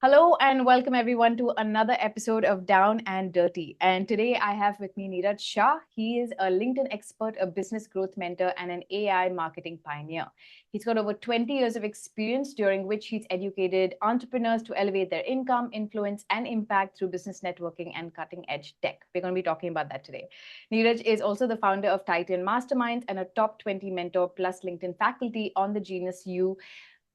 Hello and welcome everyone to another episode of Down and Dirty. And today I have with me Neeraj Shah. He is a LinkedIn expert, a business growth mentor, and an AI marketing pioneer. He's got over 20 years of experience during which he's educated entrepreneurs to elevate their income, influence, and impact through business networking and cutting edge tech. We're going to be talking about that today. Neeraj is also the founder of Titan Mastermind and a top 20 mentor plus LinkedIn faculty on the Genius U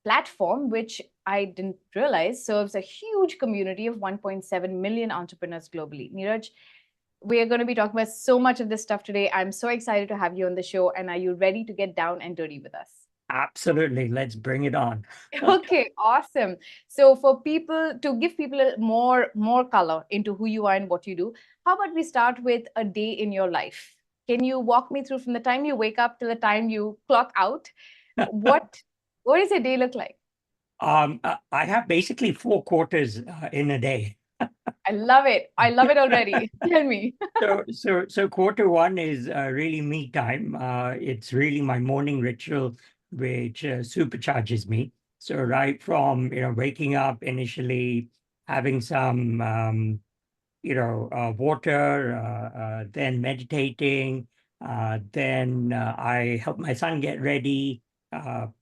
platform, which I didn't realize serves a huge community of 1.7 million entrepreneurs globally. Neeraj, we are going to be talking about so much of this stuff today. I'm so excited to have you on the show. And are you ready to get down and dirty with us? Absolutely. Let's bring it on. Okay, awesome. So for people to give people more color into who you are and what you do, how about we start with a day in your life? Can you walk me through from the time you wake up to the time you clock out? What what does your day look like? I have basically 4 quarters in a day. I love it. I love it already. Tell me. So quarter one is really me time. It's really my morning ritual, which supercharges me. So right from waking up initially, having some water, then meditating, then I help my son get ready,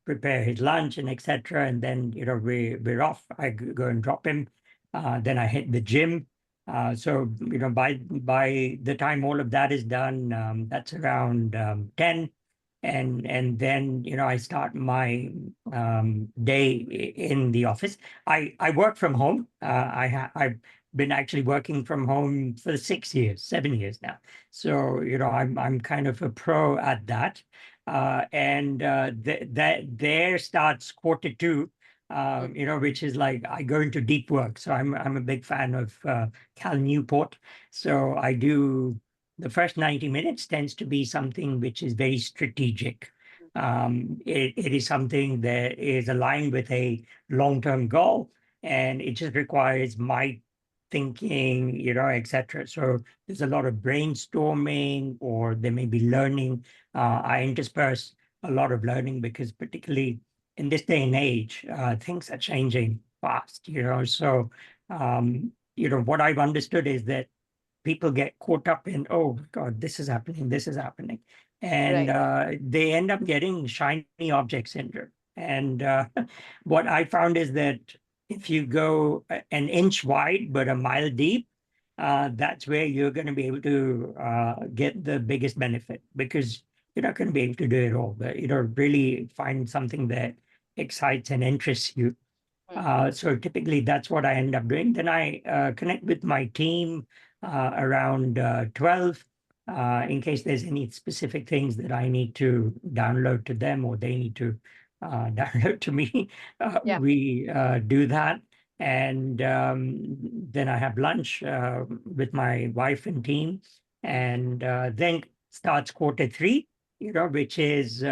prepare his lunch and etc. And then we're off. I go and drop him. Then I hit the gym. So by the time all of that is done, that's around 10. And then I start my day in the office. I work from home. I've been actually working from home for 6 years, 7 years now. So I'm kind of a pro at that. And that there starts quarter two. Which is like I go into deep work. So I'm a big fan of Cal Newport. So I do the first 90 minutes tends to be something which is very strategic. It is something that is aligned with a long-term goal, and it just requires my thinking, etc. So there's a lot of brainstorming, or there may be learning. I intersperse a lot of learning because, particularly in this day and age, things are changing fast. What I've understood is that people get caught up in, oh God, this is happening. And Right. they end up getting shiny object syndrome. And what I found is that if you go an inch wide but a mile deep, that's where you're going to be able to get the biggest benefit, because you're not going to be able to do it all. But really find something that excites and interests you. Mm. So typically that's what I end up doing. Then I connect with my team around 12 in case there's any specific things that I need to download to them, or they need to download to me. Yeah. We do that. And then I have lunch with my wife and team. And then starts quarter three, which is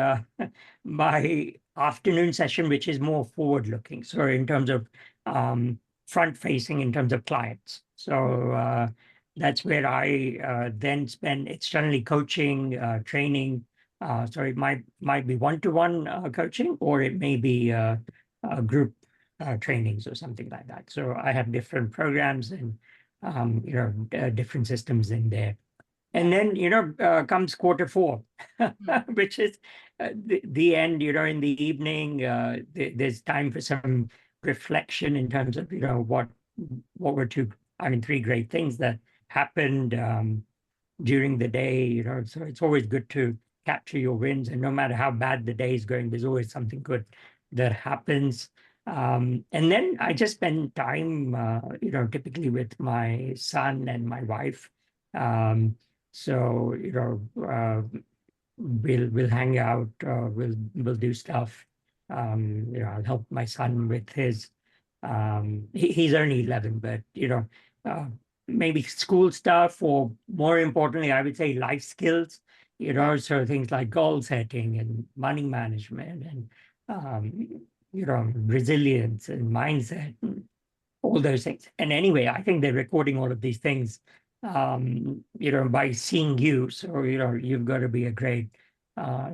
my afternoon session, which is more forward looking. So in terms of front facing, in terms of clients. So that's where I then spend externally coaching, training. So it might be one-to-one coaching, or it may be group trainings or something like that. So I have different programs and different systems in there. And Yeah. then, comes quarter four, Mm. which is the end, in the evening. There's time for some reflection in terms of, what were three great things that happened during the day, So it's always good to capture your wins. And no matter how bad the day is going, there's always something good that happens. And then I just spend time, typically with my son and my wife. Um, so we'll hang out, we'll do stuff. I'll help my son with his. He's only 11, but uh, maybe school stuff, or more importantly, I would say life skills. Yeah. So things like goal setting and money management and resilience and mindset, all those things. And anyway, I think they're recording all of these things, by seeing you. So, you've got to be a great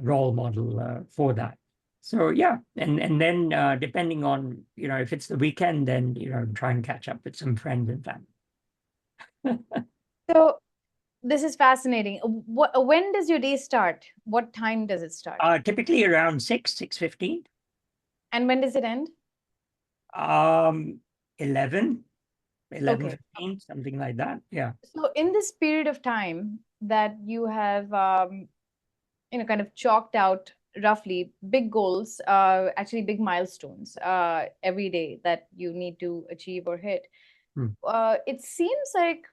role model for that. So yeah, and then depending on, if it's the weekend, then try and catch up with some friends and family. So this is fascinating. When does your day start? What time does it start? Typically around 6:15. And when does it end? 11, Okay. 11:15, something like that. Yeah. So in this period of time that you have, kind of chalked out roughly big goals, actually big milestones every day that you need to achieve or hit, Hmm. it seems like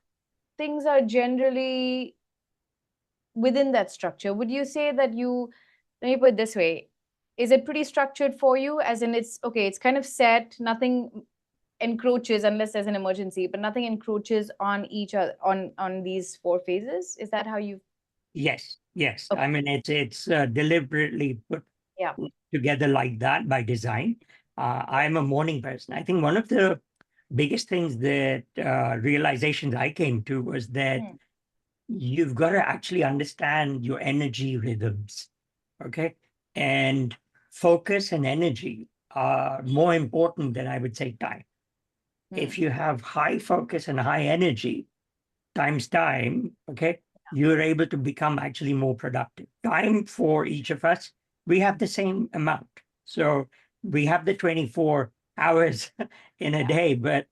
things are generally within that structure. Would you say that let me put it this way, is it pretty structured for you? As in, it's okay, it's kind of set, nothing encroaches unless there's an emergency, but nothing encroaches on each other on these four phases. Is that how you? Yes, yes. Okay. I mean, it's deliberately put Yeah. together like that by design. I'm a morning person. I think one of the biggest things that realizations I came to was that Hmm. you've got to actually understand your energy rhythms, okay? And focus and energy are more important than, I would say, time. Hmm. If you have high focus and high energy times time, okay, you're able to become actually more productive. Time for each of us, we have the same amount. So we have the 24 hours in a day, but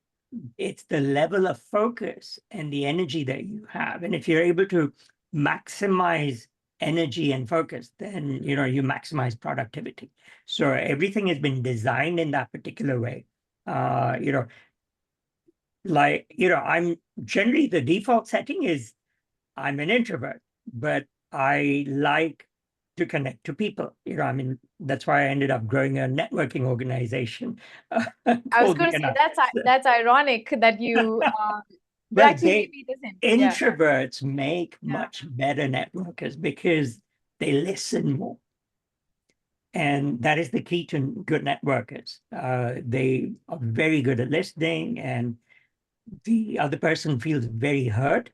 it's the level of focus and the energy that you have. And if you're able to maximize energy and focus, then you maximize productivity. So everything has been designed in that particular way. Uh, you know, I'm generally, the default setting is I'm an introvert, but I like to connect to people. I mean, that's why I ended up growing a networking organization I was called going to say the that's ironic that you, but Well, actually maybe it isn't. Yeah. introverts make Yeah. much better networkers because they listen more. And that is the key to good networkers. They are very good at listening, and the other person feels very heard.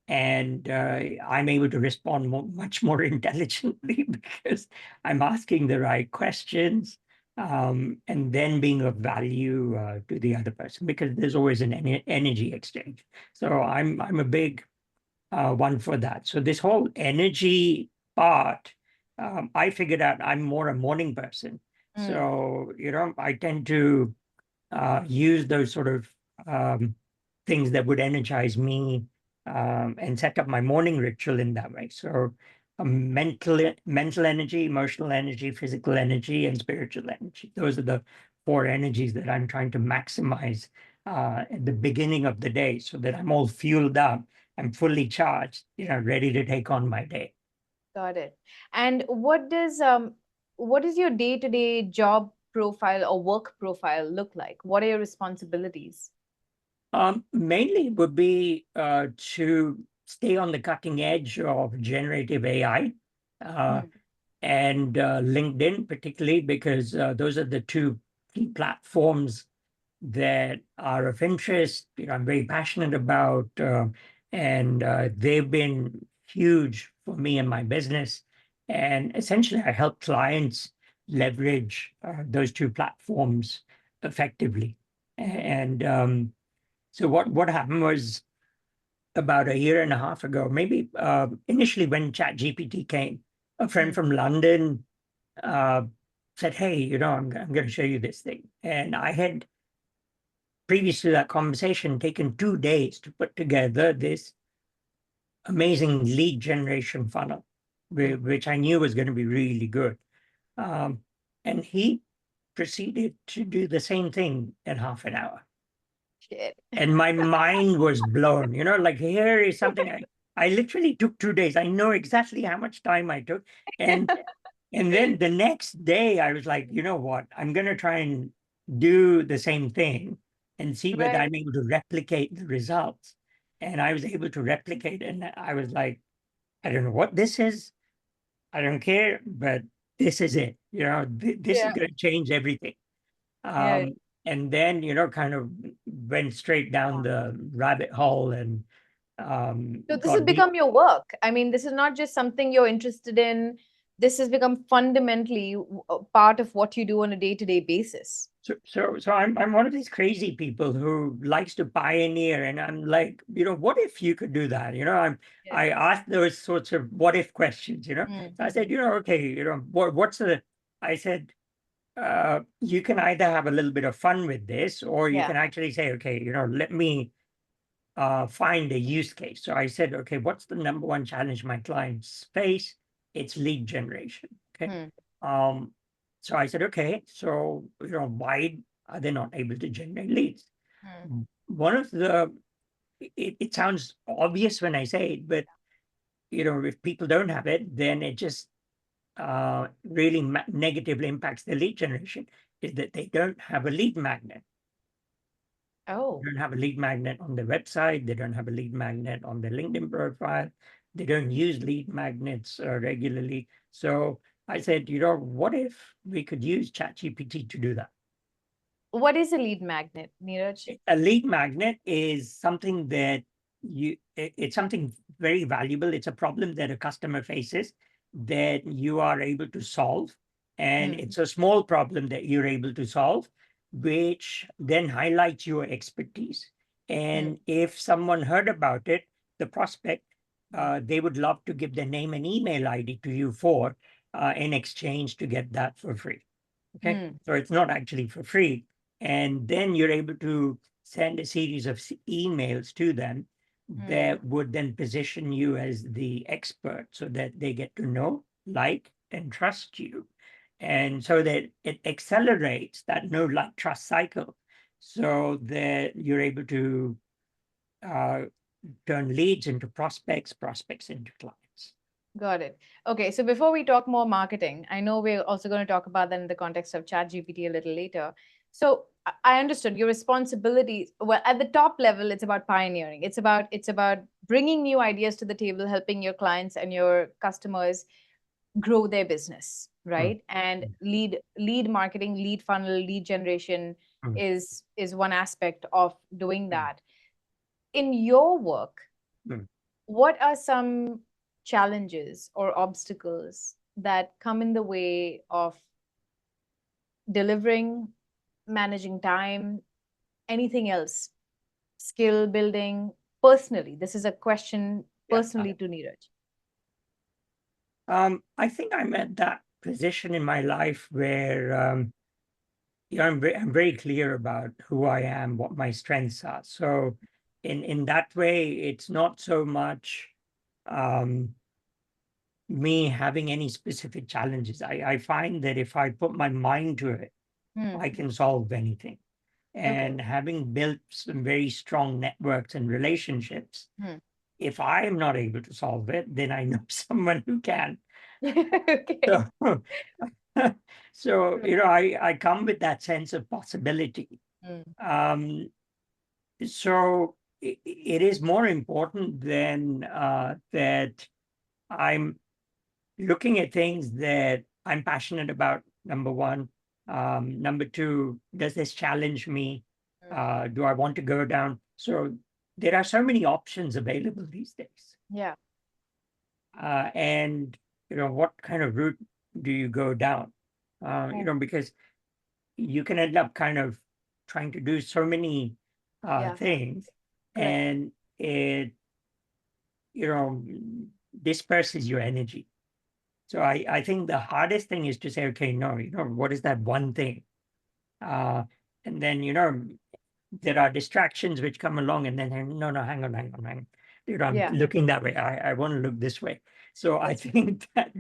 And I'm able to respond much more intelligently because I'm asking the right questions, and then being of value to the other person, because there's always an energy exchange. So I'm a big one for that. So this whole energy part, I figured out I'm more a morning person. Mm. So, I tend to use those sort of um, things that would energize me, and set up my morning ritual in that way. So, mental energy, emotional energy, physical energy, and spiritual energy. Those are the four energies that I'm trying to maximize at the beginning of the day, so that I'm all fueled up, I'm fully charged, ready to take on my day. Got it. And what does your day-to-day job profile or work profile look like? What are your responsibilities? Mainly would be to stay on the cutting edge of generative AI, uh, Mm. and LinkedIn, particularly because those are the two key platforms that are of interest. I'm very passionate about, and they've been huge for me and my business. And essentially, I help clients leverage those two platforms effectively. And so what happened was, about a year and a half ago, maybe initially when ChatGPT came, a friend Mm. from London uh, said, "Hey, I'm going to show you this thing." And I had, previous to that conversation, taken 2 days to put together this amazing lead generation funnel, Mm. which I knew was going to be really good. Um, and he proceeded to do the same thing in half an hour. Shit. And my mind was blown. Like, here is something I literally took 2 days. I know exactly how much time I took. And then the next day I was like, you know what, I'm going to try and do the same thing and see whether Right. I'm able to replicate the results. And I was able to replicate, and I was like, I don't know what this is, I don't care, but this is it. This is Yeah. going to change everything. Yeah. um, and then kind of went straight down the rabbit hole, and So this has got deep. become your work. I mean, this is not just something you're interested in this has become fundamentally part of what you do on a day-to-day basis. So I'm one of these crazy people who likes to pioneer, and I'm like, what if you could do that? Yes. I ask those sorts of what if questions. Mm. So I said, okay, what's the? I said, you can either have a little bit of fun with this, or you Yeah. can actually say, okay, let me find a use case. So I said, okay, what's the number one challenge my clients face? It's lead generation. Okay. Hmm. Um, so I said, okay, so why are they not able to generate leads? Hmm. One of the it sounds obvious when I say it, but if people don't have it, then it just really negatively impacts the lead generation. Is that they don't have a lead magnet. They Oh, don't have a lead magnet on their website. They don't have a lead magnet on their LinkedIn profile. They don't use lead magnets regularly. So I said, what if we could use ChatGPT to do that? what is a lead magnet, Neeraj? A lead magnet is something that it's something very valuable. It's a problem that a customer faces that you are able to solve. And Hmm. it's a small problem that you're able to solve, which then highlights your expertise. Hmm. And if someone heard about it, the prospect, Hmm. they would love to give their name and email ID to you in exchange to get that for free. Okay. Hmm. So it's not actually for free. And then you're able to send a series of emails to them Hmm. that would then position you as the expert so that they get to know, like, and trust you. And so that it accelerates that know, like, trust cycle so that you're able to uh, turn leads into prospects, prospects into clients. Got it. Okay, so before we talk more marketing, I know we're also going to talk about that in the context of ChatGPT a little later. So I understood your responsibilities. Well, at the top level, it's about pioneering. It's about bringing new ideas to the table, helping your clients and your customers grow their business, Mm, right? And lead marketing, lead funnel, lead generation mm, is one aspect of doing mm, that. In your work, mm. what are some challenges or obstacles that come in the way of delivering, managing time, anything else, skill building personally? This is a question Yeah. personally to Neeraj. I think I'm at that position in my life where I'm very clear about who I am, what my strengths are. So in that way, it's not so much um, me having any specific challenges. I find that if I put my mind to it, Hmm. I can solve anything. Okay. And having built some very strong networks and relationships, Hmm. if I am not able to solve it, then I know someone who can. Okay. So, so True. I come with that sense of possibility. Hmm. Um, so it is more important than that I'm looking at things that I'm passionate about, number one. Number two, does this challenge me? Hmm. Do I want to go down? So there are so many options available these days. Yeah. And, what kind of route do you go down? Hmm. Because you can end up kind of trying to do so many Yeah. things, Correct. and it you know disperses your energy. So I think the hardest thing is to say, okay, no, what is that one thing? uh and then there are distractions which come along, and then no, no, hang on. I'm Yeah. looking that way. I want to look this way. So I That's think that,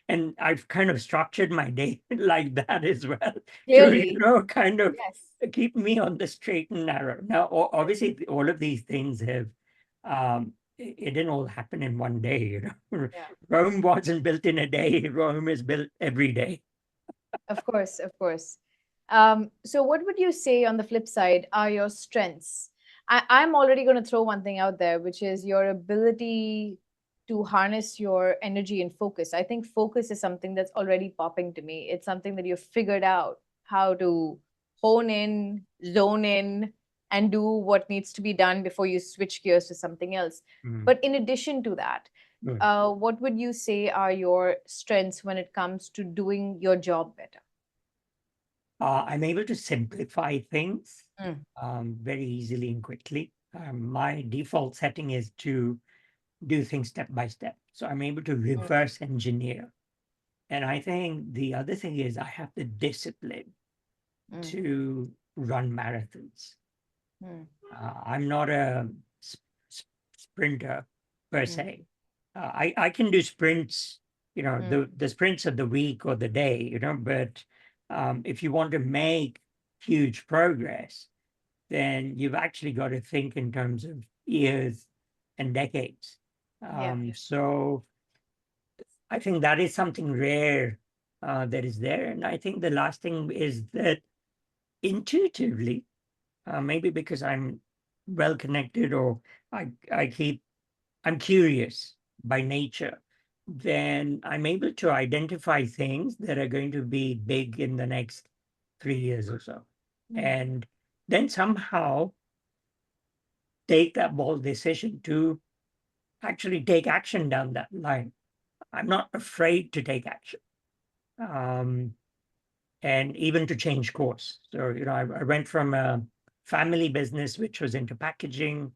and I've kind of structured my day like that as well to, clearly. kind of Yes. keep me on the straight and narrow. Now, obviously, all of these things have, it didn't all happen in one day. Yeah. Rome wasn't built in a day. Rome is built every day. Of course, of course. So, what would you say on the flip side are your strengths? I'm already going to throw one thing out there, which is your ability to harness your energy and focus. I think focus is something that's already popping to me. It's something that you've figured out how to hone in, zone in, and do what needs to be done before you switch gears to something else. Mm. But in addition to that, Mm. what would you say are your strengths when it comes to doing your job better? I'm able to simplify things Mm, very easily and quickly. My default setting is to do things step by step. So I'm able to mm, reverse engineer. And I think the other thing is I have the discipline mm, to run marathons. mm, I'm not a sprinter per mm, se. I can do sprints, mm. the sprints of the week or the day, but if you want to make huge progress, then you've actually got to think in terms of years and decades. Yeah. So I think that is something rare that is there. And I think the last thing is that intuitively, maybe because I'm well connected or I keep I'm curious by nature, then I'm able to identify things that are going to be big in the next 3 years or so. Mm, And then somehow take that bold decision to actually take action down that line. I'm not afraid to take action. Um, and even to change course. So, I went from a family business, which was into packaging,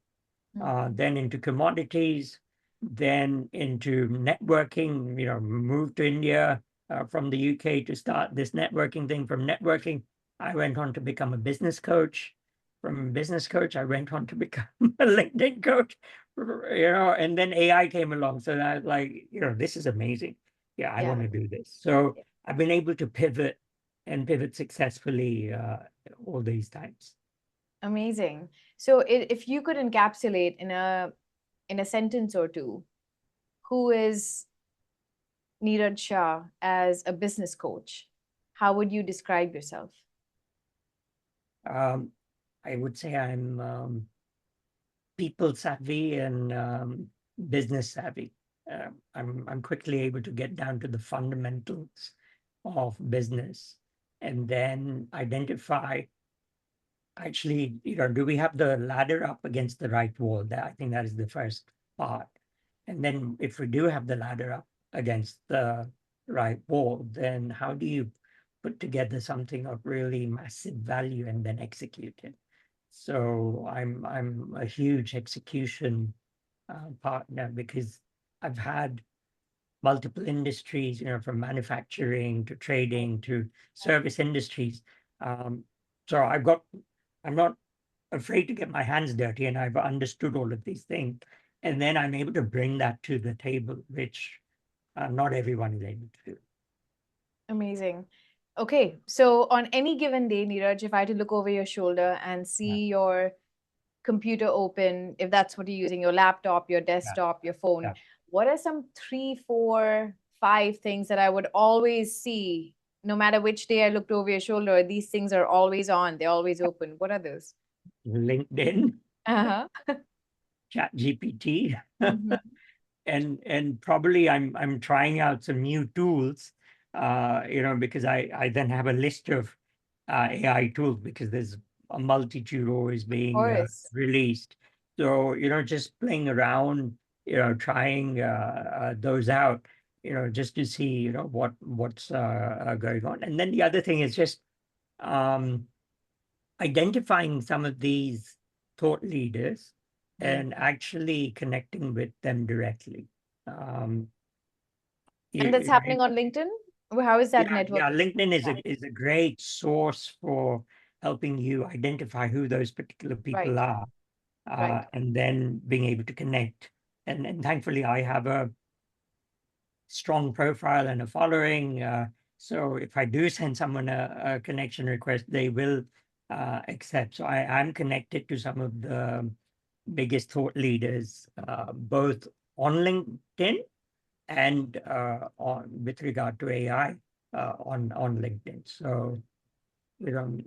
mm, then into commodities, then into networking, moved to India from the UK to start this networking thing. From networking, I went on to become a business coach. From a business coach, I went on to become a LinkedIn coach, and then AI came along. So I was like, this is amazing. Yeah, I yeah. want to do this. So Yeah. I've been able to pivot and pivot successfully all these times. Amazing. So if you could encapsulate in a sentence or two, who is Neeraj Shah as a business coach, how would you describe yourself? Um, I would say I'm people savvy and business savvy. I'm quickly able to get down to the fundamentals of business and then identify actually, do we have the ladder up against the right wall? That I think that is the first part. And then if we do have the ladder up against the right wall, then how do you put together something of really massive value and then execute it? So I'm a huge execution partner because I've had multiple industries, from manufacturing to trading to service industries. Um, so I'm not afraid to get my hands dirty, and I've understood all of these things, and then I'm able to bring that to the table, which not everyone is able to do. Amazing. Okay, so on any given day, Neeraj, if I had to look over your shoulder and Yeah, see your computer open, if that's what you're using, your laptop, your yeah, desktop, your phone, yeah. what are some three, four, five things that I would always see, no matter which day I looked over your shoulder? These things are always on, they're always open. What are those? LinkedIn, Uh-huh. ChatGPT, Mhm. and probably I'm trying out some new tools, because I then have a list of AI tools because there's a multitude always Of being course. released. So just playing around, trying those out, just to see what's going on. And then the other thing is just um, identifying some of these thought leaders Mm. and actually connecting with them directly. Um, you, And that's you know, happening on LinkedIn? How is that yeah, networking? LinkedIn is a great source for helping you identify who those particular people Right, are, right. and then being able to connect. And thankfully, I have a strong profile and a following. So if I do send someone a connection request, they will accept. So I'm connected to some of the biggest thought leaders, both on LinkedIn and on with regard to AI on LinkedIn. So you know,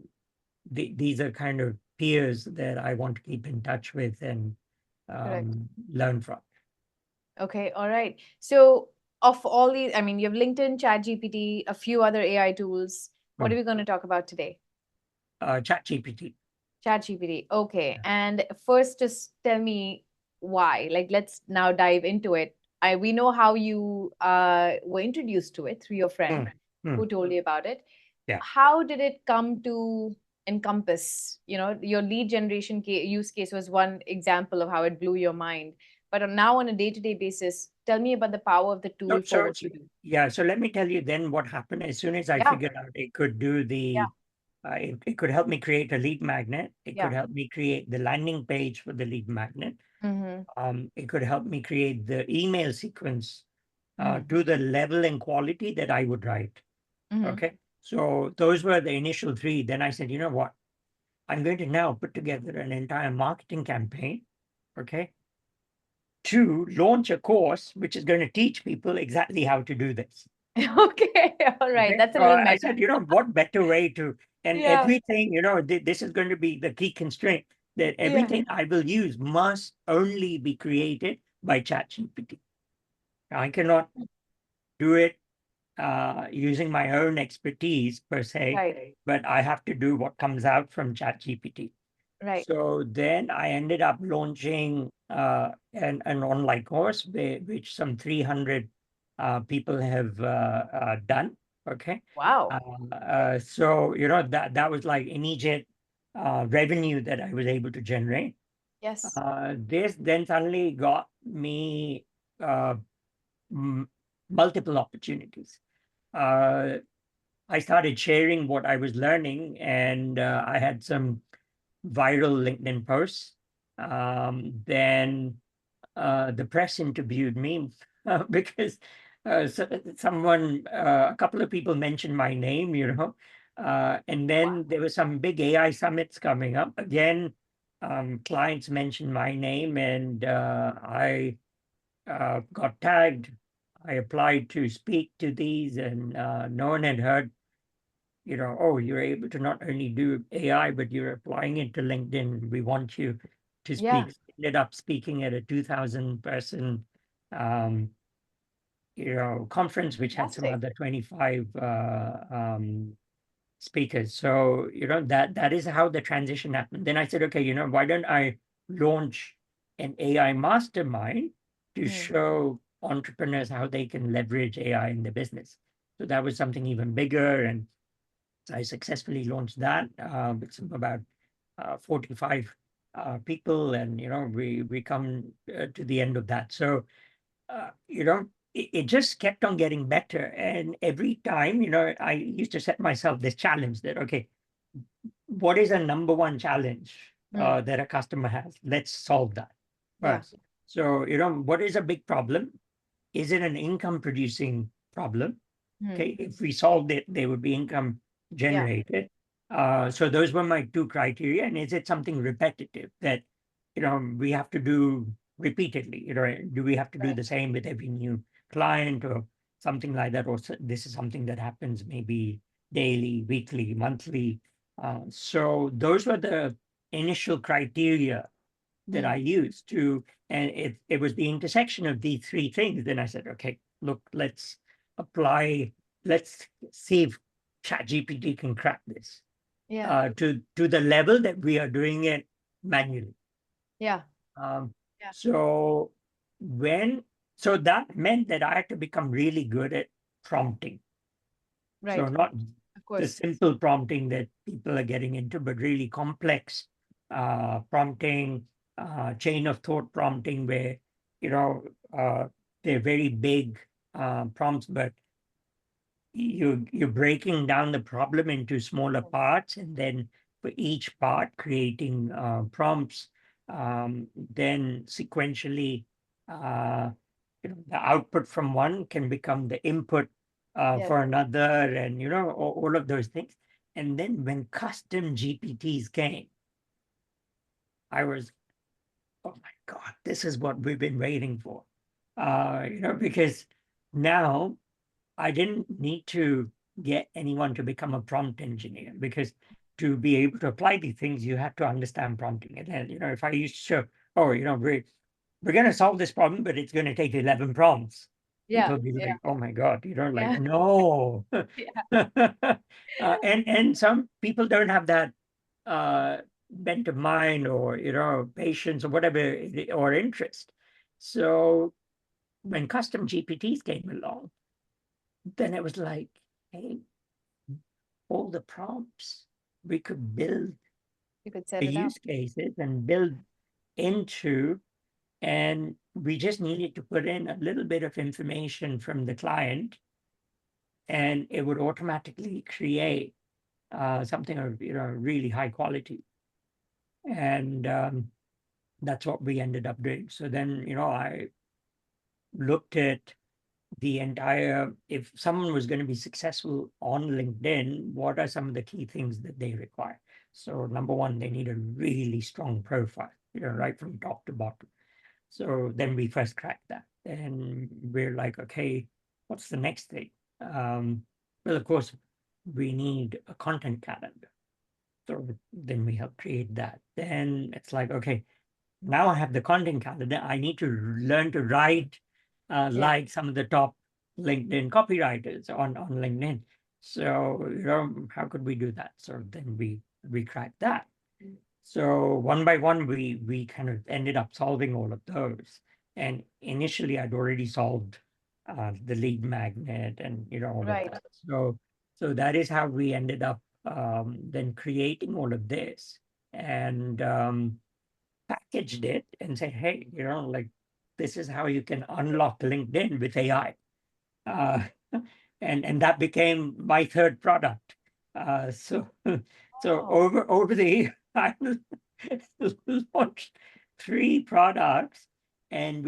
these are kind of peers that I want to keep in touch with and Correct. learn from. Okay, all right. So, of all these, I mean, you have LinkedIn, ChatGPT, a few other AI tools. What are Mm. we going to talk about today? ChatGPT. ChatGPT. Okay. And first, just tell me why. Like, let's now dive into it. we know how you were introduced to it through your friend Mm, mm, who told you about it. yeah. How did it come to encompass? Your lead generation use case was one example of how it blew your mind. But now on a day-to-day basis, tell me about the power of the No, tool for so, what you do. yeah, so let me tell you then what happened. As soon as I Yeah, figured out it could do yeah, it could help me create a lead magnet. It could yeah. help me create the landing page for the lead magnet. Mm-hmm. It could help me create the email sequence Mm-hmm. to the level and quality that I would write. Mm-hmm. Okay. So those were the initial three. Then I said, you know what? I'm going to now put together an entire marketing campaign. Okay. To launch a course which is going to teach people exactly how to do this. Okay, all right. Okay. That's a So little I meta. said, what better way to, and Yeah, everything, this is going to be the key constraint that yeah, everything I will use must only be created by ChatGPT. I cannot do it using my own expertise per se, right, but I have to do what comes out from ChatGPT. right. So then I ended up launching an online course which some 300 people have done. Okay. Wow. So, that was like immediate revenue that I was able to generate. Yes. This then suddenly got me uh, m- multiple opportunities. Uh, I started sharing what I was learning, and I had some viral LinkedIn posts. Then the press interviewed me because a couple of people mentioned my name, and then there were some big AI summits coming up. Again, clients mentioned my name, and I got tagged. I applied to speak to these, and no one had heard, oh, you're able to not only do AI, but you're applying it to LinkedIn. We want you to Yeah. speak. Ended up speaking at a 2,000 person, um, conference, which had some Fantastic. other 25 speakers. So, that is how the transition happened. Then I said, okay, why don't I launch an AI mastermind to Hmm. show entrepreneurs how they can leverage AI in their business? So that was something even bigger. And I successfully launched that with about 45 people, and we come to the end of that. So it just kept on getting better, and every time, I used to set myself this challenge that, okay, what is a number one challenge Hmm. that a customer has? Let's solve that Yeah. first. So what is a big problem? Is it an income producing problem? Hmm. Okay, if we solved it, there would be income Yeah. generated. So those were my two criteria. And is it something repetitive that we have to do repeatedly? Do we have to do Right. the same with every new client or something like that? Or this is something that happens maybe daily, weekly, monthly. So those were the initial criteria that I Hmm. used to, and it was the intersection of these three things. Then I said, okay, look, apply, let's see if ChatGPT can crack this Yeah. to the level that we are doing it manually. Yeah. Um, Yeah. so when so that meant that I had to become really good at prompting. So Right. not Of the course. simple prompting that people are getting into, but really complex prompting, chain of thought prompting, where you know uh, they're very big prompts, but you're breaking down the problem into smaller parts, and then for each part creating prompts, then sequentially uh, the output from one can become the input Yes. for another, and all of those things. And then when custom GPTs came, I was, oh my God, this is what we've been waiting for. Because now I didn't need to get anyone to become a prompt engineer, because to be able to apply these things, you have to understand prompting. And then, if I used to show, oh, we're going to solve this problem, but it's going to take 11 prompts, Yeah. people be Yeah. like, oh my God, like, Yeah. no. Yeah. And some people don't have that uh, bent of mind, or, patience, or whatever, or interest. So when custom GPTs came along, then it was like, hey, all the prompts we could build You could the set it up. use cases and build into, and we just needed to put in a little bit of information from the client, and it would automatically create something of really high quality. And that's what we ended up doing. So then, I looked at the entire, if someone was going to be successful on LinkedIn, what are some of the key things that they require? So number one, they need a really strong profile, right from top to bottom. So then we first cracked that. And we're like, okay, what's the next thing? Well, of course, we need a content calendar. So then we help create that. Then it's like, okay, now I have the content calendar. I need to learn to write Yeah. like some of the top LinkedIn copywriters on LinkedIn. So, how could we do that? So then we cracked that. So one by one, we kind of ended up solving all of those. And initially, I'd already solved the lead magnet and all of Right. that. So that is how we ended up then creating all of this and packaged it and said, hey, like this is how you can unlock LinkedIn with AI. Uh, and that became my third product. So so Oh, over the year, I launched three products, and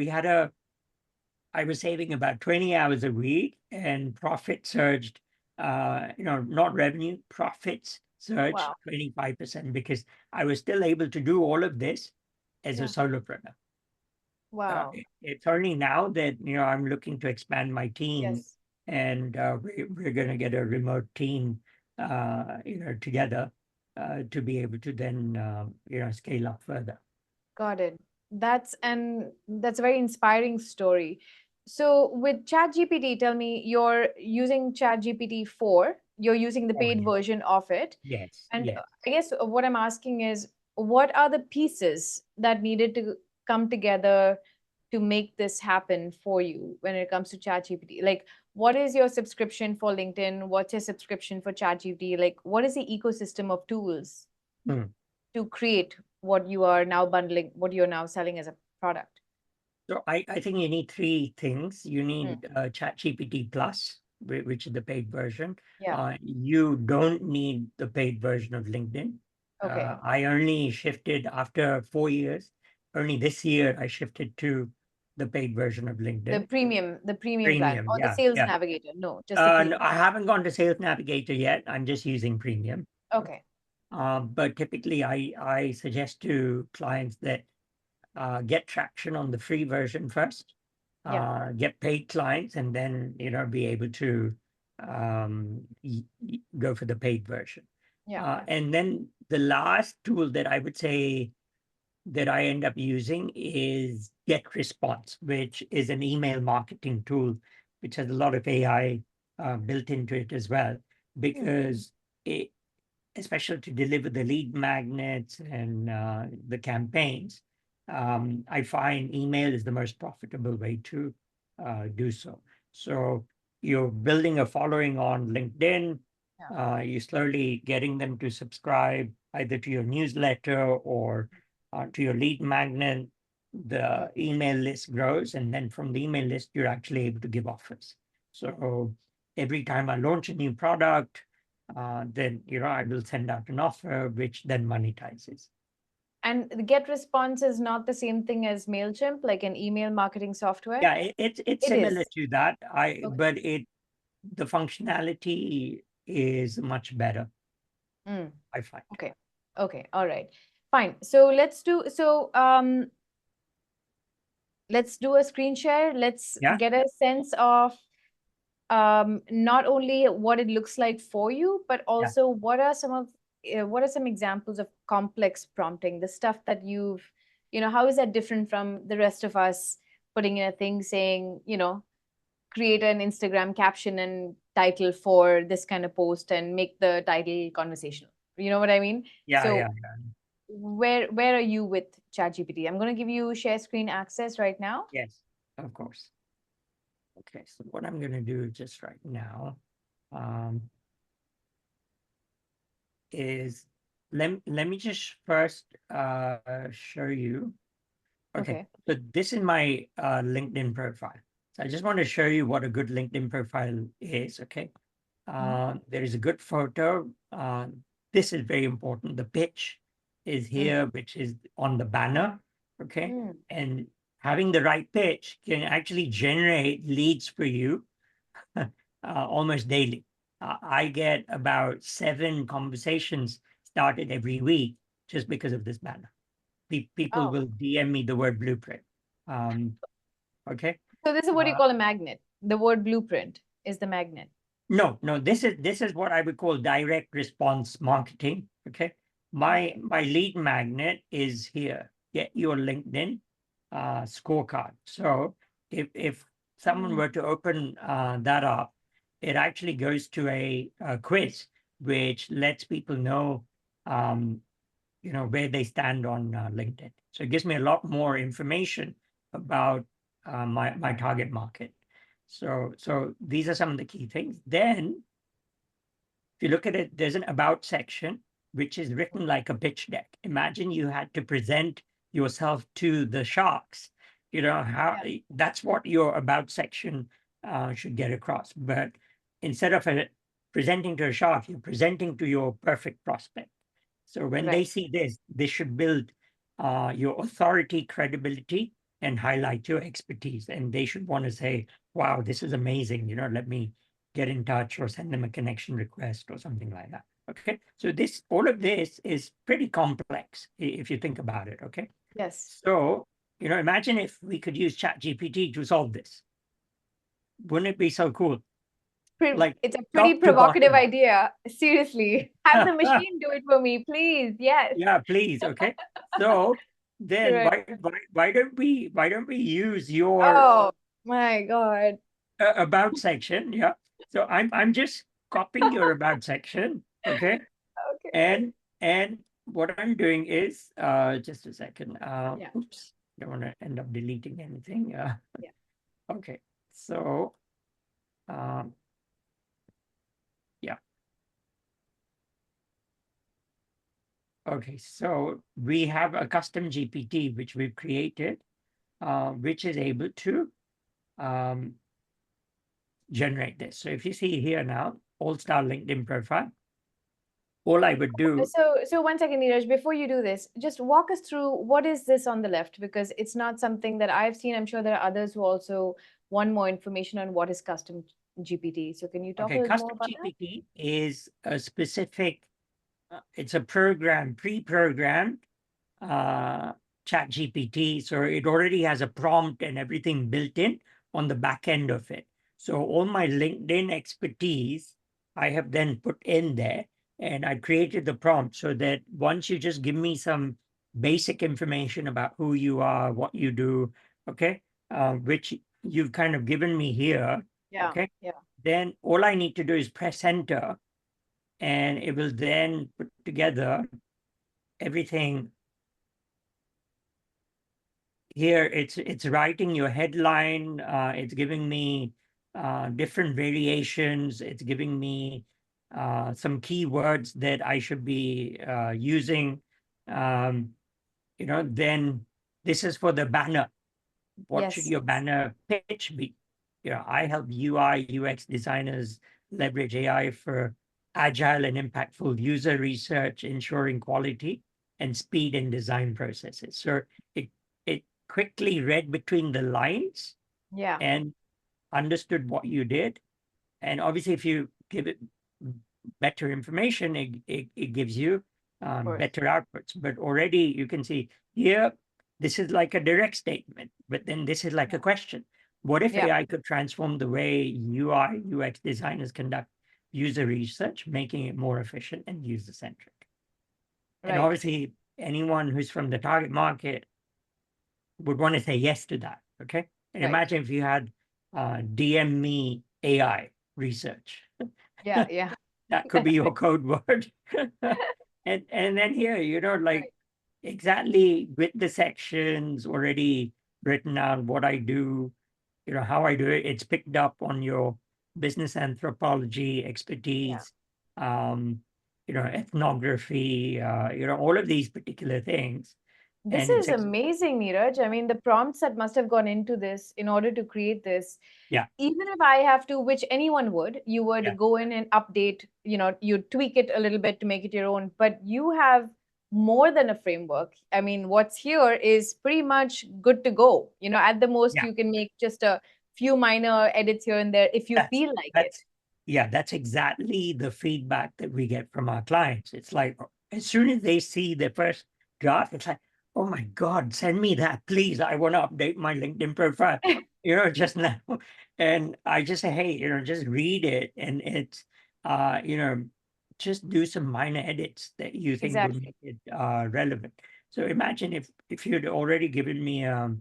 I was saving about 20 hours a week, and profit surged. Not revenue, profits surged wow. 25% because I was still able to do all of this as a Yeah. solopreneur. Wow. It's only now that I'm looking to expand my team, Yes. and we're going to get a remote team, together to be able to then scale up further. Got it. That's a very inspiring story. So with ChatGPT, tell me you're using ChatGPT 4, you're using the Oh paid yeah, version of it. yes, And yes. I guess what I'm asking is, what are the pieces that needed to come together to make this happen for you when it comes to ChatGPT? Like, what is your subscription for LinkedIn? What's your subscription for ChatGPT? Like, what is the ecosystem of tools Hmm. to create what you are now bundling, what you're now selling as a product? So I think you need three things. You Mm, need ChatGPT Plus, which is the paid version. yeah. You don't need the paid version of LinkedIn. Okay. I only shifted after 4 years. Only this year I shifted to the paid version of LinkedIn. The premium plan Premium, or the yeah, sales yeah. navigator. No, just the No, premium. I haven't gone to Sales Navigator yet. I'm just using Premium. Okay. But typically, I suggest to clients that get traction on the free version first, Yeah. get paid clients, and then be able to go for the paid version. Yeah. And then the last tool that I would say that I end up using is Get Response, which is an email marketing tool, which has a lot of AI built into it as well, Hmm. because it, especially to deliver the lead magnets and the campaigns, I find email is the most profitable way to do so. So you're building a following on LinkedIn, Yeah. you're slowly getting them to subscribe either to your newsletter or to your lead magnet. Hmm. The email list grows, and then from the email list, you're actually able to give offers. So every time I launch a new product, then I will send out an offer which then monetizes. And the get response is not the same thing as MailChimp, like an email marketing software. Yeah, it's It similar is. to that. I Okay. but the functionality is much better, Mm. I find. Okay. Okay. All right. Fine. So let's do a screen share. Let's Yeah, get a sense of not only what it looks like for you, but yeah, also what are some examples of complex prompting, the stuff that how is that different from the rest of us putting in a thing saying, create an Instagram caption and title for this kind of post and make the title conversational. You know what I mean? yeah, So yeah. where are you with ChatGPT? I'm going to give you share screen access right now. Yes, of course. Okay, so what I'm going to do just right now um, is let me just first show you. Okay, Okay. so this is my LinkedIn profile. So I just want to show you what a good LinkedIn profile is. Okay, Mhm. there is a good photo. This is very important. The pitch is Mm. here, which is on the banner. Okay, Mm. and having the right pitch can actually generate leads for you almost daily. I get about 7 conversations started every week just because of this banner. People Oh, will DM me the word blueprint. Um, okay. so this is what you Uh, call a magnet. The word blueprint is the magnet. no, no, this is what I would call direct response marketing. Okay. Okay. My lead magnet is here. Get your LinkedIn scorecard. So if someone Mm. were to open that up, it actually goes to a quiz which lets people know um, where they stand on LinkedIn. So it gives me a lot more information about my target market. So these are some of the key things. Then if you look at it, there's an about section which is written like a pitch deck. Imagine you had to present yourself to the sharks. How Yeah. that's what your about section should get across. But instead of presenting to a shark, you're presenting to your perfect prospect. So when they Right. see this, they should build your authority, credibility, and highlight your expertise. And they should want to say, "Wow, this is amazing! Let me get in touch or send them a connection request or something like that." Okay, so all of this is pretty complex if you think about it. Okay, Yes. so imagine if we could use ChatGPT to solve this. Wouldn't it be so cool? Like It's a pretty top to provocative bottom. idea. Seriously. Have the machine do it for me, please. Yes. Yeah, please. Okay. So then Right. why don't we use your Oh my God. about section? Yeah. So I'm just copying your about section. Okay. Okay. And what I'm doing is just a second. Yeah. Oops. Don't want to end up deleting anything. Yeah. Okay. So um, yeah. Okay. So we have a custom GPT which we've created, which is able to um, generate this. So if you see here now, all-star LinkedIn profile, all I would do. So one second, Neeraj, before you do this, just walk us through what is this on the left, because it's not something that I've seen. I'm sure there are others who also want more information on what is custom GPT. So can you talk a Okay, little more custom about that? GPT is a specific, it's a pre-programmed uh, chat GPT. So it already has a prompt and everything built in on the back end of it. So all my LinkedIn expertise, I have then put in there, and I created the prompt so that once you just give me some basic information about who you are, what you do, okay, which you've kind of given me here, Yeah. okay, Yeah. then all I need to do is press enter, and it will then put together everything. Here it's writing your headline, it's giving me different variations, it's giving me some keywords that I should be using. um, then this is for the banner. What should Yes. your banner pitch be? I help UI UX designers leverage AI for agile and impactful user research, ensuring quality and speed in design processes. So it it quickly read between the lines Yeah. and understood what you did. And obviously, if you give it better information, it gives you Of course. better outputs. But already you can see here, this is like a direct statement, but then this is like Yeah. a question. What if Yeah. AI could transform the way UI, UX designers conduct user research, making it more efficient and user centric? And Right. obviously, anyone who's from the target market would want to say yes to that. Okay. And Right. imagine if you had DM me AI research. Yeah. Yeah. That could be your code word. And then here, like Right. exactly with the sections already written out what I do. how I do it. It's picked up on your business anthropology Yeah. expertise, um, ethnography, all of these particular things. This And it's is amazing, Neeraj. I mean, the prompts that must have gone into this in order to create this, yeah, even if I have to, which anyone would, you yeah, would go in and update, you tweak it a little bit to make it your own, but you have more than a framework. I mean, what's here is pretty much good to go. At the most, yeah. you can make just a few minor edits here and there if you That's feel like it. that's yeah, that's exactly the feedback that we get from our clients. It's like as soon as they see the first draft, it's like, oh my God, send me that, please. I want to update my LinkedIn profile, just now. And I just say, hey, just read it and it's just do some minor edits that you think would Exactly. make it relevant. So imagine if you'd already given me a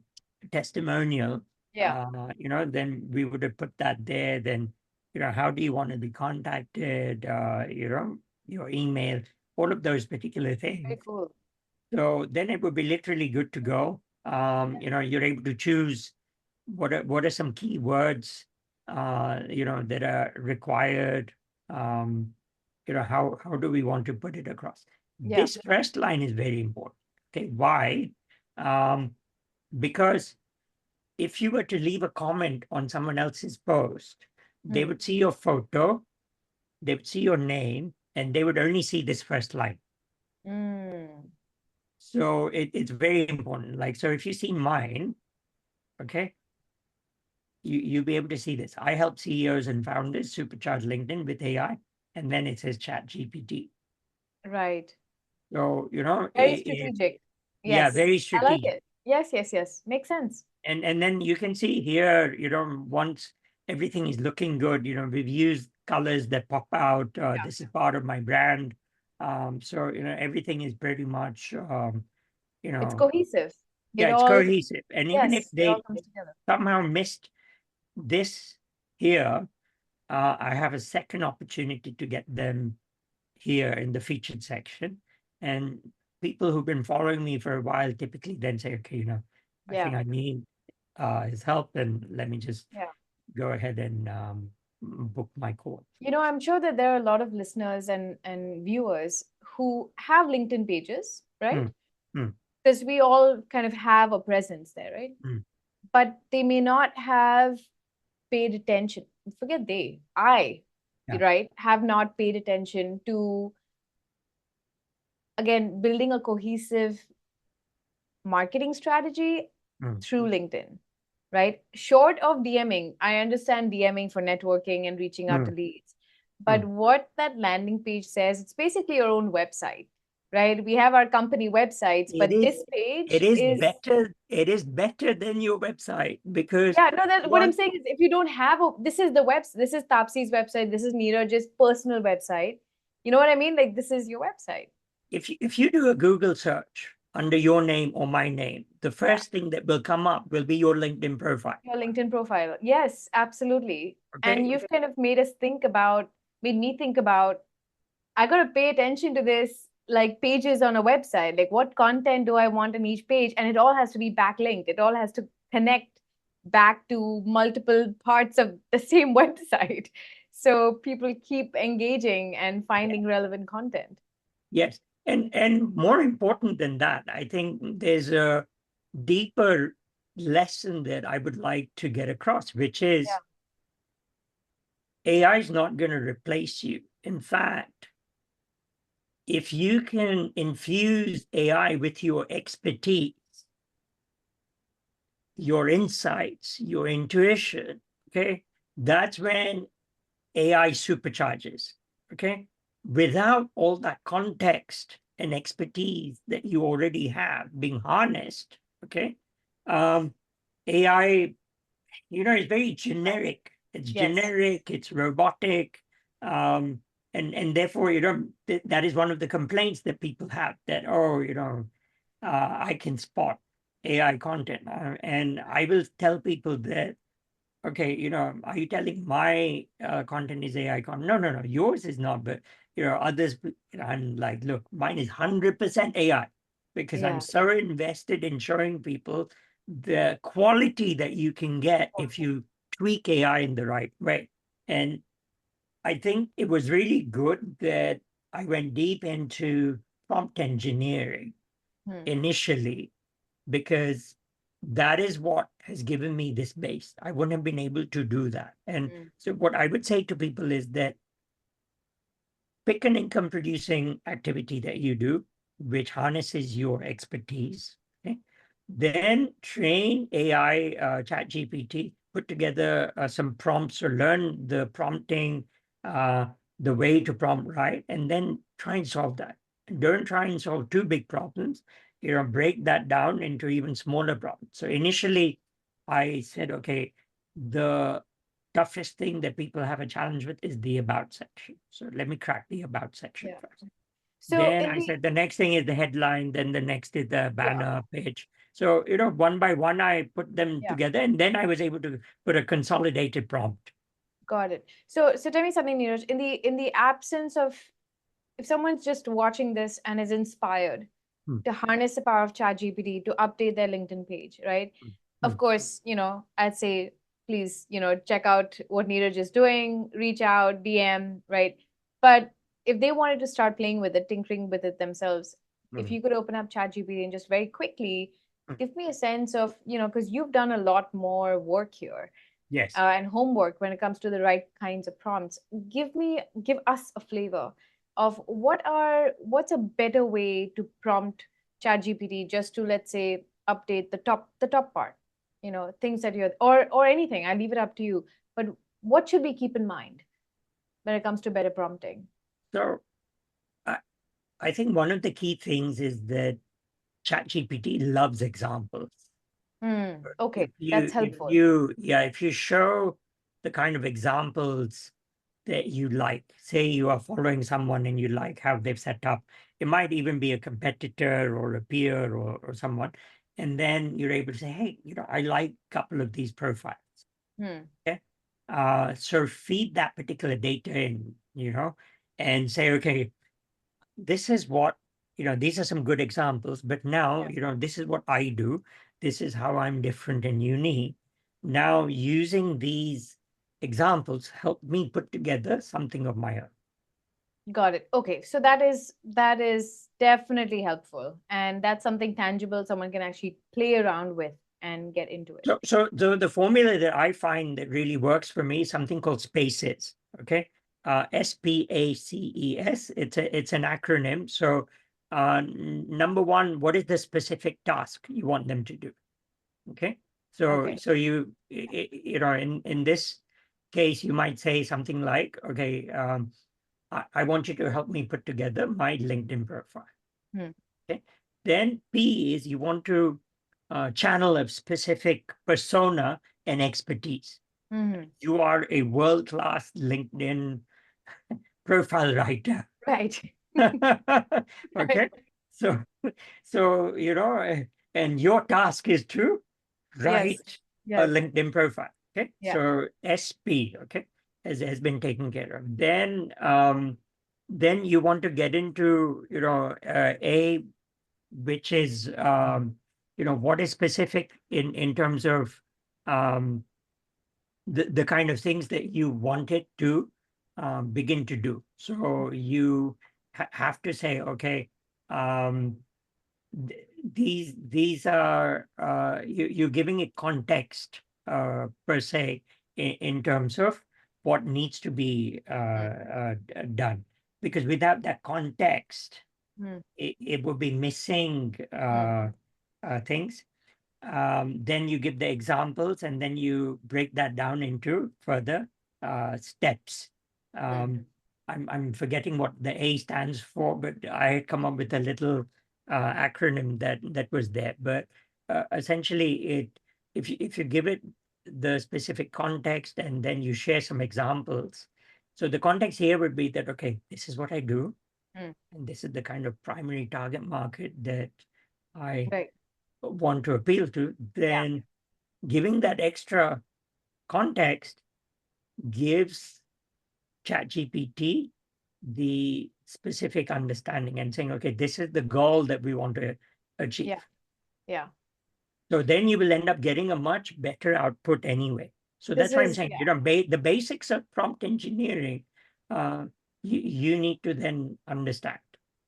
testimonial, Yeah. then we would have put that there. Then, how do you want to be contacted? Your email, all of those particular Very things. cool. So then it would be literally good to go. You're able to choose what are some keywords, that are required. Um, how do we want to put it across? Yeah. This first line is very important. Okay, why? Um, because if you were to leave a comment on someone else's post, they Hmm. would see your photo, they would see your name, and they would only see this first line. Mm. So it's very important. Like, so if you see mine, okay, you'll be able to see this. I help CEOs and founders supercharge LinkedIn with AI, and then it says Chat GPT. Right. So, Very strategic. yeah, Yes. very I like strategic. it. Yes, yes, yes. Makes sense. And then you can see here, once everything is looking good, we've used colors that pop out. Yeah. This is part of my brand. So everything is pretty much It's cohesive. It yeah, it's all, cohesive. And even if yes, it all they comes together. somehow missed this here, I have a second opportunity to get them here in the featured section. And people who've been following me for a while typically then say, okay, I Yeah. think I need his help, and let me just Yeah. go ahead and book my course. I'm sure that there are a lot of listeners and viewers who have LinkedIn pages, right? Mm, mm, Because we all kind of have a presence there, right? mm, But they may not have paid attention. Forget they, I, yeah, right, have not paid attention to, again, building a cohesive marketing strategy mm, through LinkedIn, right? Short of DMing, I understand DMing for networking and reaching out to mm, leads. But mm. what that landing page says, it's basically your own website, right? We have our company websites, It but is this it page is is, better. It is better than your website because yeah, no, that what I'm one, saying is if you don't have this is the this is Tapsi's website, this is Neeraj's personal website. You know what I mean? Like this is your website. if you do a Google search under your name or my name, the Yeah. first thing that will come up will be your LinkedIn profile. Your LinkedIn profile. Yes, absolutely. And Okay. you've kind of made me think about, I got to pay attention to this, like pages on a website. Like, what content do I want on each page? And it all has to be backlinked, it all has to connect back to multiple parts of the same website. So people keep engaging and finding relevant content. Yes. And more important than that, I think there's a deeper lesson that I would like to get across, which Yeah. is AI is not going to replace you. In fact, if you can infuse AI with your expertise, your insights, your intuition, okay, that's when AI supercharges. Okay. Without all that context and expertise that you already have being harnessed, okay, um, AI, is very generic. It's Yes. generic, it's robotic. Um, and therefore, that is one of the complaints that people have that, oh, I can spot AI content. And I will tell people that, okay, are you telling my content is AI content? No, no, no, yours is not, but others. I'm like, look, mine is 100% AI because I'm Yeah. so invested in showing people the quality that you can get if you tweak AI in the right way. And I think it was really good that I went deep into prompt engineering Hmm. initially, because that is what has given me this base. I wouldn't have been able to do that. And Hmm. so, what I would say to people is that pick an income producing activity that you do, which harnesses your expertise. Okay? Then train AI, Chat GPT, put together some prompts or learn the prompting, uh, the way to prompt right, and then try and solve that. Don't try and solve two big problems. Break that down into even smaller problems. So initially, I said, okay, the toughest thing that people have a challenge with is the about section. So let me crack the about section Yeah. first. So Then in I the said the next thing is the headline, then the next is the yeah, banner page. So, one by one, I put them yeah, together, and then I was able to put a consolidated prompt. got it. So tell me something, Neeraj. In the absence of, if someone's just watching this and is inspired Hmm, to harness the power of ChatGPT to update their LinkedIn page, right? hmm, Of hmm. course, I'd say please, check out what Neeraj is doing, reach out, DM, right? But if they wanted to start playing with it, tinkering with it themselves, if Hmm. you could open up ChatGPT and just very quickly give me a sense of, because you've done a lot more work here Yes. and homework when it comes to the right kinds of prompts. Give us a flavor of what's a better way to prompt ChatGPT just to, let's say, update the top part, things that you're, or anything. I leave it up to you. But what should we keep in mind when it comes to better prompting? So I, I think one of the key things is that ChatGPT loves examples. Okay, that's helpful. If you show the kind of examples that you like, say you are following someone and you like how they've set up, it might even be a competitor or a peer or someone. And then you're able to say, hey, I like a couple of these profiles. Hmm. Okay. So feed that particular data in, and say, okay, this is what, these are some good examples, but now, Yeah. this is what I do. This is how I'm different and unique. Now, using these examples help me put together something of my own. Got it. Okay, so that is definitely helpful, and that's something tangible someone can actually play around with and get into it. So the formula that I find that really works for me is something called SPACES. Okay, SPACES. It's an acronym. So, number one, what is the specific task you want them to do? Okay, Okay. so in this case, you might say something like, okay, I want you to help me put together my LinkedIn profile. Hmm. Okay. Then P is you want to channel a specific persona and expertise. Hmm. You are a world class LinkedIn profile writer. Right. Okay. Right. So, and your task is to Yes. write a Yes. LinkedIn profile. Okay. Yeah. So SP, okay, has been taken care of. Then you want to get into, A, which is what is specific in terms of um, the kind of things that you want it to begin to do. So you have to say, okay, um, these are you're giving it context per se in terms of what needs to be Hmm. done, because without that context Hmm. it would be missing Hmm. things. Then you give the examples and then you break that down into further steps. Hmm. Um, I'm forgetting what the A stands for, but I had come up with a little acronym that was there. But essentially, if you give it the specific context and then you share some examples. So the context here would be that, okay, this is what I do, Hmm. and this is the kind of primary target market that I Right. want to appeal to. Yeah. Then giving that extra context gives ChatGPT the specific understanding and saying, okay, this is the goal that we want to Yeah. achieve. Yeah. So then you will end up getting a much better output anyway. So This that's why I'm is, saying, yeah, the basics of prompt engineering, uh, you need to then understand.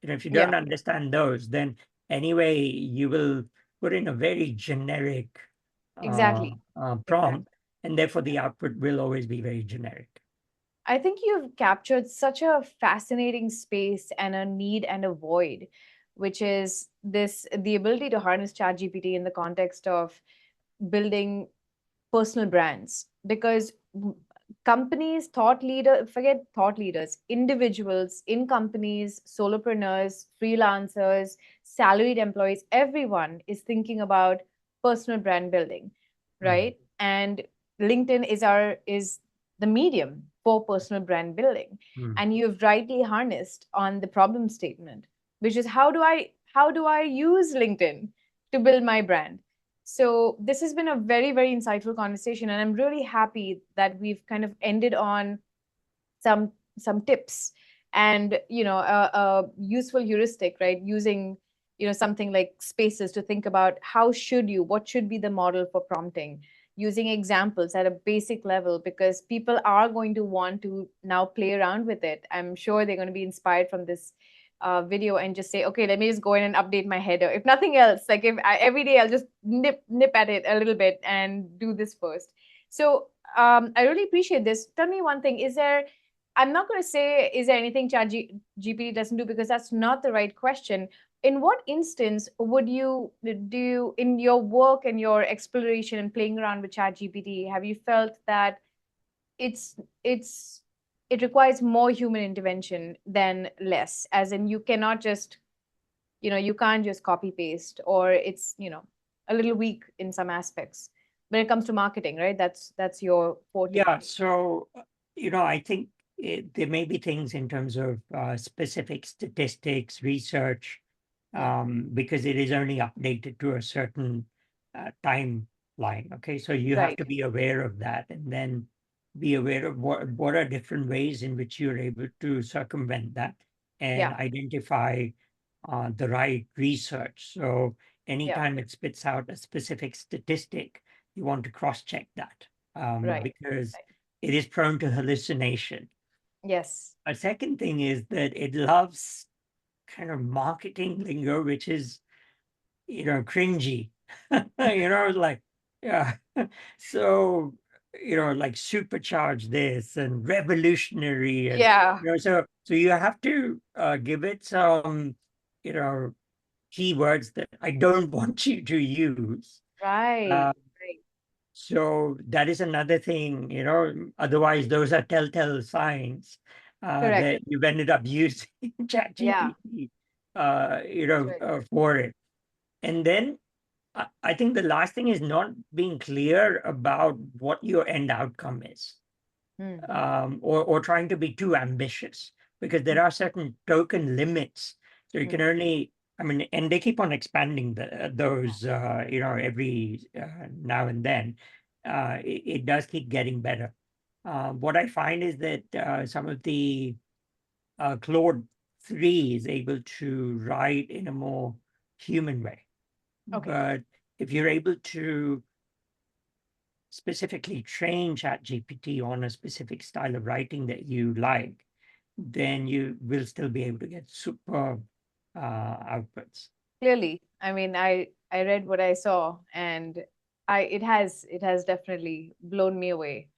If you yeah, don't understand those, then anyway, you will put in a very generic exactly, exactly. prompt, and therefore the output will always be very generic. I think you've captured such a fascinating space and a need and a void, which is this the ability to harness ChatGPT in the context of building personal brands. Because companies, thought leader, forget thought leaders, individuals in companies, solopreneurs, freelancers, salaried employees, everyone is thinking about personal brand building, Mhm. right? And LinkedIn is the medium for personal brand building. Mm. And you've rightly harnessed on the problem statement, which is how do I use LinkedIn to build my brand? So this has been a very, very insightful conversation, and I'm really happy that we've kind of ended on some some tips and a useful heuristic, right? Using something like spaces to think about what should be the model for prompting, using examples at a basic level, because people are going to want to now play around with it. I'm sure they're going to be inspired from this video and just say, okay, let me just go in and update my header. If nothing else, like if every day I'll just nip at it a little bit and do this first. So I really appreciate this. Tell me one thing: is there I'm not going to say, is there anything GPT doesn't do, because that's not the right question. In what instance would you do in your work and your exploration and playing around with ChatGPT? Have you felt that it's it's it requires more human intervention than less? As in, you cannot just you can't just copy paste, or it's a little weak in some aspects when it comes to marketing, right? That's your forte. Yeah, so I think there may be things in terms of specific statistics, research, Hmm. because it is only updated to a certain timeline. Okay, so you have Right. to be aware of that, and then be aware of what are different ways in which you're able to circumvent that and Yeah. identify the right research. So Yeah. anytime it spits out a specific statistic, you want to cross-check that, Right. because Right. it is prone to hallucination. Yes. A second thing is that it loves kind of marketing lingo, which is, cringy. Like, yeah. So, like supercharge this and revolutionary, and Yeah. so you have to give it some, you know, keywords that I don't want you to use. Right. Uh, Right. So that is another thing, otherwise those are telltale signs Correct. that you've ended up using Yeah. ChatGPT, That's right. for it. And then I think the last thing is not being clear about what your end outcome is, Hmm. or trying to be too ambitious, because there are certain token limits. So you Hmm. can only, I mean, and they keep on expanding those, every now and then. It does keep getting better. What I find is that some of the Claude 3 is able to write in a more human way. Okay. But if you're able to specifically train ChatGPT on a specific style of writing that you like, then you will still be able to get superb outputs. Clearly, I mean, I read what I saw, and it has definitely blown me away,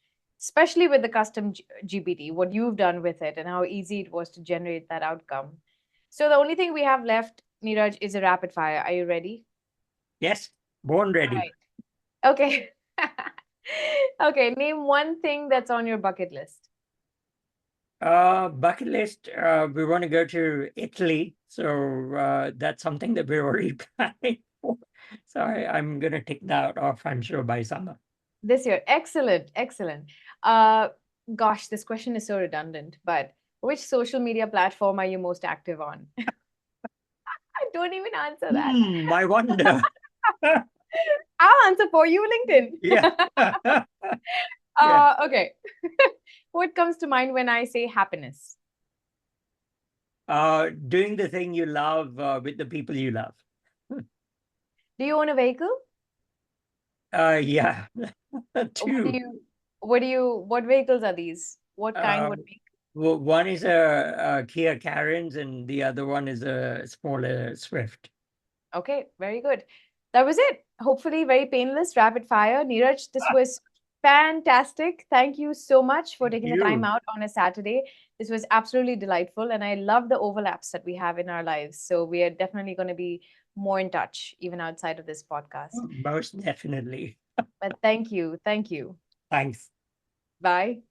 especially with the custom GPT. What you've done with it and how easy it was to generate that outcome. So the only thing we have left, Neeraj, is a rapid fire. Are you ready? Yes, born All ready. right. Okay. Okay. Name one thing that's on your bucket list. Bucket list. We want to go to Italy, so that's something that we're already planning for. So I'm going to tick that off, I'm sure, by summer. This year. Excellent. Excellent. Uh, Gosh, this question is so redundant, but which social media platform are you most active on? I don't even answer that. I wonder. I'll answer for you, Yeah. LinkedIn. Yeah. Okay. What comes to mind when I say happiness? Doing the thing you love with the people you love. Do you own a vehicle? Yeah, What do two. you, what vehicles are these? What kind would Um, be? One is a Kia Carens, and the other one is a smaller Swift. Okay, very good. That was it. Hopefully, very painless, rapid fire. Neeraj, this Ah, was fantastic. Thank you so much for thank taking the time you. out on a Saturday. This was absolutely delightful, and I love the overlaps that we have in our lives. So, we are definitely going to be more in touch, even outside of this podcast. Most definitely. But thank you. Thank you. Thanks. Bye.